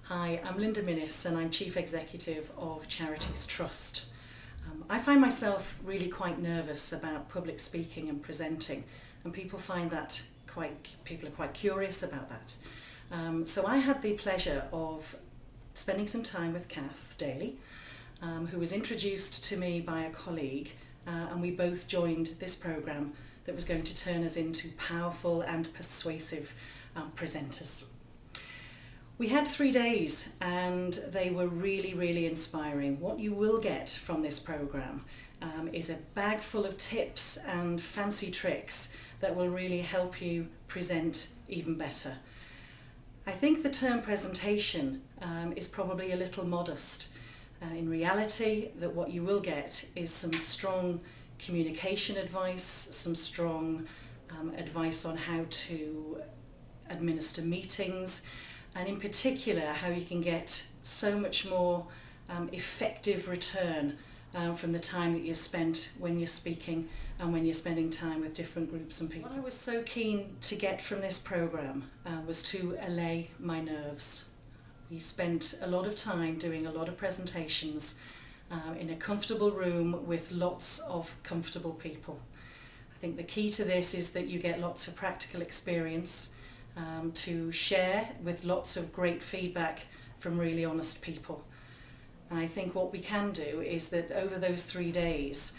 Hi, I'm Linds Minnis and I'm Chief Executive of Charties Trust. I find myself really quite nervous about public speaking and presenting, and people are quite curious about that. So I had the pleasure of spending some time with Cath, Daley, who was introduced to me by a colleague, and we both joined this programme that was going to turn us into powerful and persuasive presenters. We had 3 days and they were really inspiring. What you will get from this programme is a bag full of tips and fancy tricks that will really help you present even better. I think the term presentation is probably a little modest. In reality, that what you will get is some strong communication advice, some strong advice on how to administer meetings, and in particular how you can get so much more effective return from the time that you spent when you're speaking and when you're spending time with different groups and people. What I was so keen to get from this programme was to allay my nerves. We spent a lot of time doing a lot of presentations in a comfortable room with lots of comfortable people. I think the key to this is that you get lots of practical experience to share with lots of great feedback from really honest people. And I think what we can do is that over those 3 days,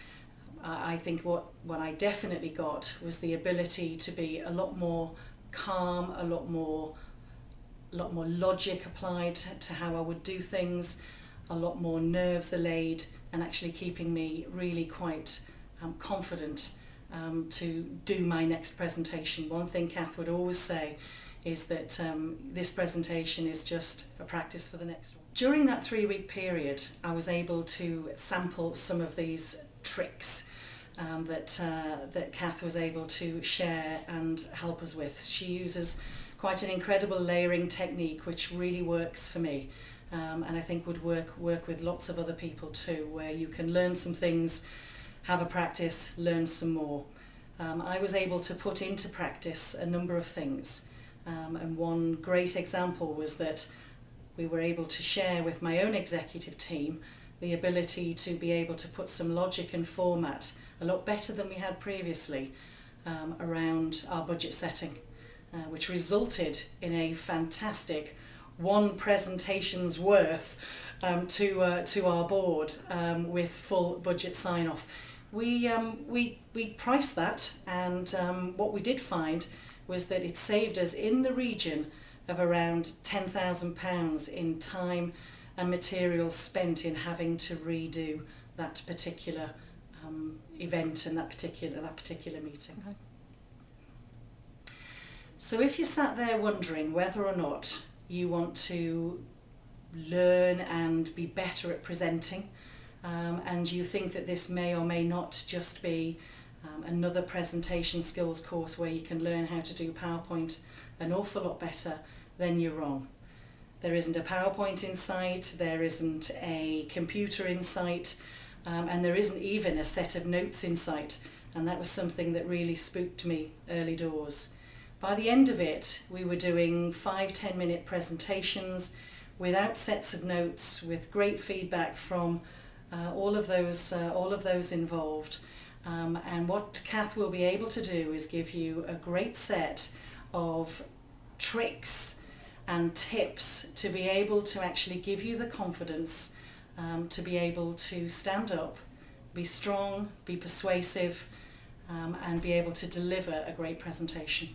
I think what I definitely got was the ability to be a lot more calm, a lot more logic applied to how I would do things, a lot more nerves allayed, and actually keeping me really quite confident to do my next presentation. One thing Cath would always say is that this presentation is just a practice for the next one. During that 3-week period, I was able to sample some of these tricks that Cath was able to share and help us with. She uses quite an incredible layering technique which really works for me, and I think would work with lots of other people too, where you can learn some things, have a practice, learn some more. I was able to put into practice a number of things, and one great example was that we were able to share with my own executive team the ability to be able to put some logic and format, a lot better than we had previously, around our budget setting, which resulted in a fantastic one presentation's worth to our board with full budget sign-off. We priced that, and what we did find was that it saved us in the region of around £10,000 in time and materials spent in having to redo that particular event and that particular meeting. Okay. So if you sat there wondering whether or not you want to learn and be better at presenting, and you think that this may or may not just be another presentation skills course where you can learn how to do PowerPoint an awful lot better, then you're wrong. There isn't a PowerPoint in sight, there isn't a computer in sight, and there isn't even a set of notes in sight, and that was something that really spooked me early doors. By the end of it, we were doing 5-10 minute presentations without sets of notes, with great feedback from all of those involved. And what Cath will be able to do is give you a great set of tricks and tips to be able to actually give you the confidence to be able to stand up, be strong, be persuasive, and be able to deliver a great presentation.